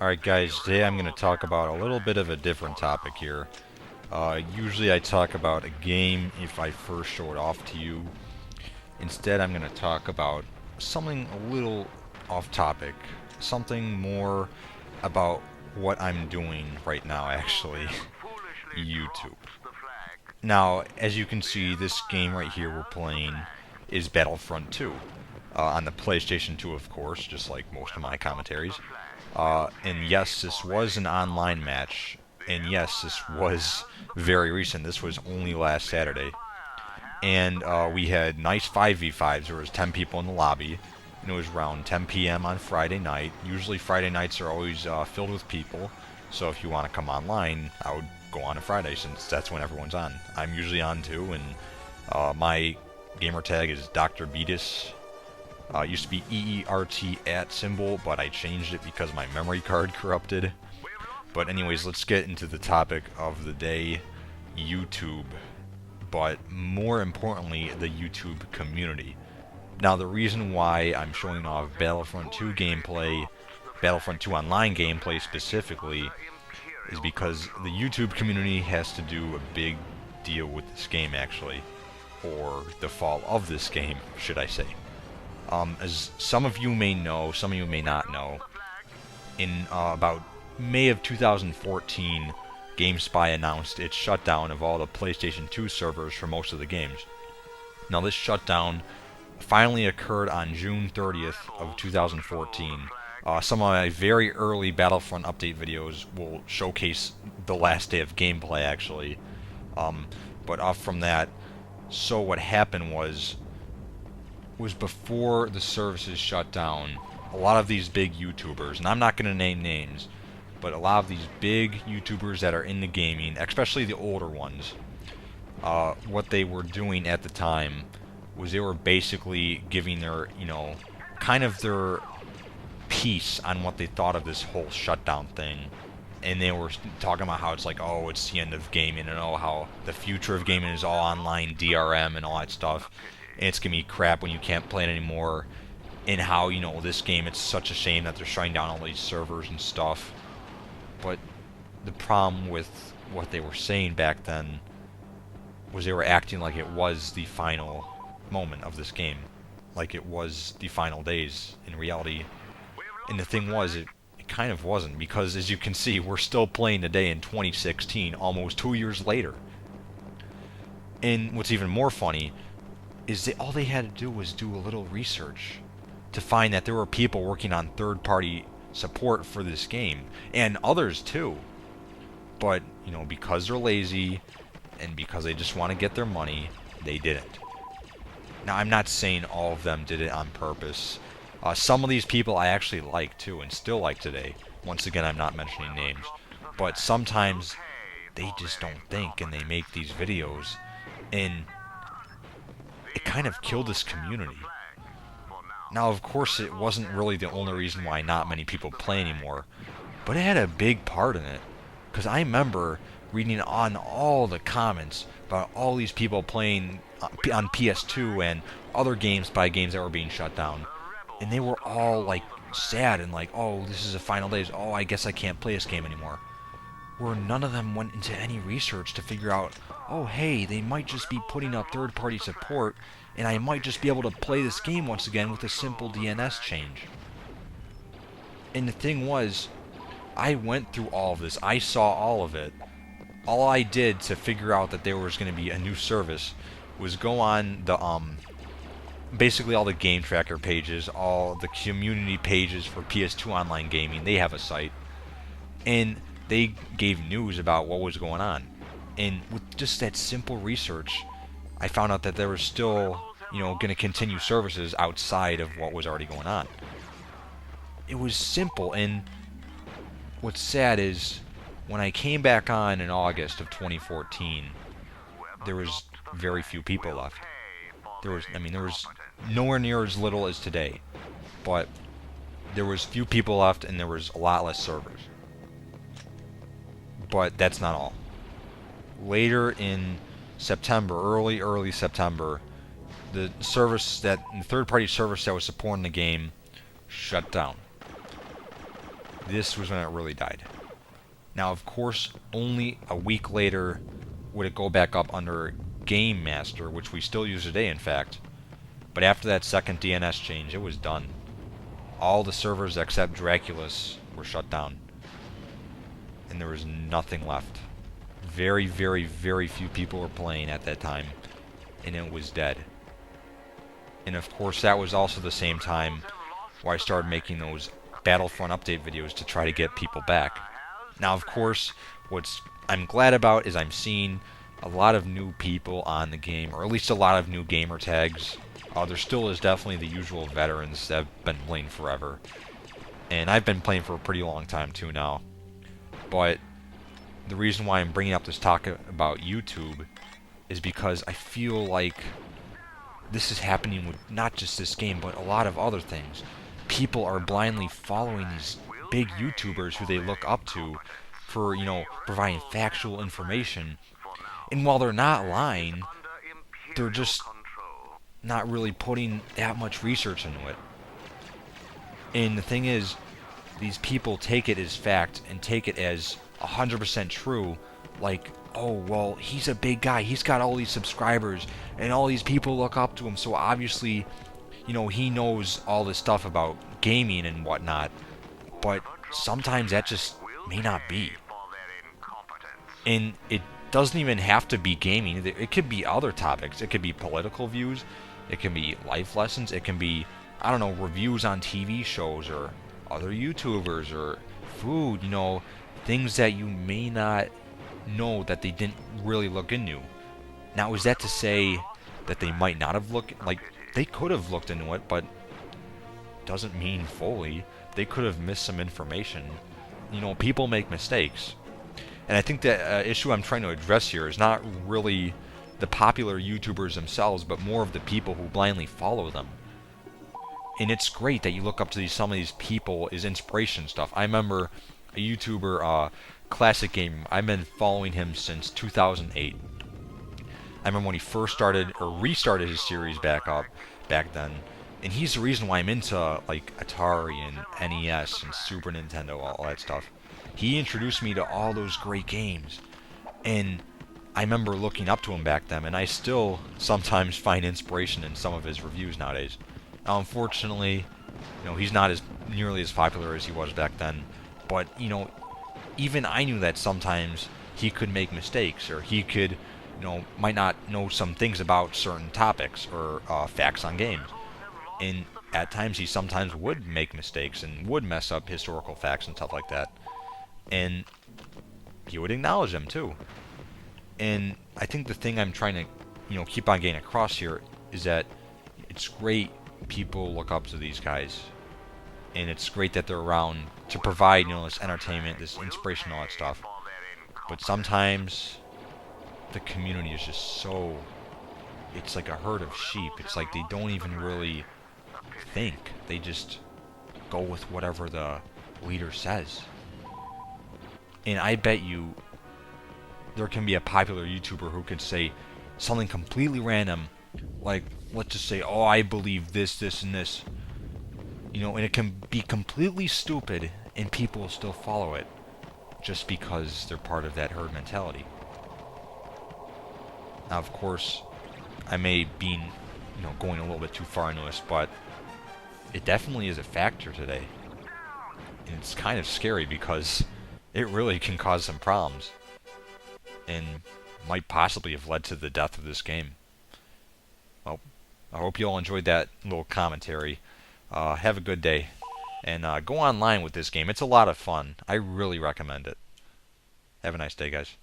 Alright guys, today I'm going to talk about a little bit of a different topic here. Usually I talk about a game if I first show it off to you. Instead I'm going to talk about something a little off topic. Something more about what I'm doing right now actually. YouTube. Now, as you can see, this game right here we're playing is Battlefront 2. On the PlayStation 2 of course, just like most of my commentaries. And yes, this was an online match. And yes, this was very recent. This was only last Saturday. And we had nice 5v5s. There was 10 people in the lobby. And it was around 10 p.m. on Friday night. Usually Friday nights are always filled with people. So if you want to come online, I would go on a Friday since that's when everyone's on. I'm usually on too. And my gamer tag is Dr. Beatus. It used to be EERT at symbol, but I changed it because my memory card corrupted. But anyways, let's get into the topic of the day, YouTube. But more importantly, the YouTube community. Now the reason why I'm showing off Battlefront 2 gameplay, Battlefront 2 online gameplay specifically, is because the YouTube community has to do a big deal with this game actually. Or the fall of this game, should I say. As some of you may know, some of you may not know, in about May of 2014, GameSpy announced its shutdown of all the PlayStation 2 servers for most of the games. Now this shutdown finally occurred on June 30th of 2014. Some of my very early Battlefront update videos will showcase the last day of gameplay actually. But off from that, so what happened was before the services shut down, a lot of these big YouTubers, and I'm not going to name names, but a lot of these big YouTubers that are in the gaming, especially the older ones, what they were doing at the time was they were basically giving their, kind of their piece on what they thought of this whole shutdown thing. And they were talking about how it's like, oh, it's the end of gaming, and oh, how the future of gaming is all online DRM and all that stuff. And it's gonna be crap when you can't play it anymore. And how, this game, it's such a shame that they're shutting down all these servers and stuff. But the problem with what they were saying back then was they were acting like it was the final moment of this game. Like it was the final days in reality. And the thing was, it kind of wasn't, because as you can see, we're still playing today in 2016, almost 2 years later. And what's even more funny is that all they had to do was do a little research to find that there were people working on third-party support for this game, and others too. But, because they're lazy, and because they just want to get their money, they didn't. Now, I'm not saying all of them did it on purpose. Some of these people I actually like too, and still like today. Once again, I'm not mentioning names. But sometimes they just don't think, and they make these videos, and it kind of killed this community. Now, of course, it wasn't really the only reason why not many people play anymore, but it had a big part in it. Because I remember reading on all the comments about all these people playing on PS2 and other games by games that were being shut down. And they were all like sad and like, oh, this is the final days. Oh, I guess I can't play this game anymore. Where none of them went into any research to figure out, oh, hey, they might just be putting up third-party support, and I might just be able to play this game once again with a simple DNS change. And the thing was, I went through all of this. I saw all of it. All I did to figure out that there was going to be a new service was go on the basically all the game tracker pages, all the community pages for PS2 online gaming. They have a site, and they gave news about what was going on. And with just that simple research, I found out that there was still, going to continue services outside of what was already going on. It was simple, and what's sad is when I came back on in August of 2014, there was very few people left. There was nowhere near as little as today, but there was few people left, and there was a lot less servers. But that's not all. Later in September, early September, the third-party service that was supporting the game shut down. this was when it really died. Now, of course, only a week later would it go back up under Game Master, which we still use today, in fact. But after that second DNS change, it was done. All the servers except Dracula's were shut down. And there was nothing left. Very, very, very few people were playing at that time. And it was dead. And of course, that was also the same time where I started making those Battlefront update videos to try to get people back. Now, of course, what I'm glad about is I'm seeing a lot of new people on the game, or at least a lot of new gamer tags. There still is definitely the usual veterans that have been playing forever. And I've been playing for a pretty long time too now. But the reason why I'm bringing up this talk about YouTube is because I feel like this is happening with not just this game, but a lot of other things. People are blindly following these big YouTubers who they look up to for, providing factual information. And while they're not lying, they're just not really putting that much research into it. And the thing is, these people take it as fact and take it as 100% true. Like, oh, well, he's a big guy. He's got all these subscribers, and all these people look up to him, so obviously, he knows all this stuff about gaming and whatnot. But sometimes that just may not be. And it doesn't even have to be gaming. It could be other topics. It could be political views. It can be life lessons. It can be, reviews on TV shows or other YouTubers or food, things that you may not know that they didn't really look into. Now, is that to say that they might not have looked, they could have looked into it, but doesn't mean fully. They could have missed some information. People make mistakes. And I think the issue I'm trying to address here is not really the popular YouTubers themselves, but more of the people who blindly follow them. And it's great that you look up to some of these people as inspiration stuff. I remember a YouTuber, Classic Game. I've been following him since 2008. I remember when he first started, or restarted his series back then. And he's the reason why I'm into, Atari and NES and Super Nintendo, all that stuff. He introduced me to all those great games. And I remember looking up to him back then, and I still sometimes find inspiration in some of his reviews nowadays. Now, unfortunately, he's not nearly as popular as he was back then. But, even I knew that sometimes he could make mistakes, or he could, might not know some things about certain topics or facts on games. And at times he sometimes would make mistakes and would mess up historical facts and stuff like that. And he would acknowledge them too. And I think the thing I'm trying to, keep on getting across here is that it's great people look up to these guys. And it's great that they're around to provide, this entertainment, this inspiration, all that stuff. But sometimes the community is just so, it's like a herd of sheep. It's like they don't even really think. They just go with whatever the leader says. And I bet you there can be a popular YouTuber who could say something completely random, like, let's just say, oh, I believe this, this, and this. And it can be completely stupid, and people will still follow it, just because they're part of that herd mentality. Now, of course, I may be, going a little bit too far into this, but it definitely is a factor today. And it's kind of scary because it really can cause some problems. And might possibly have led to the death of this game. Well, I hope you all enjoyed that little commentary. Have a good day. And go online with this game. It's a lot of fun. I really recommend it. Have a nice day, guys.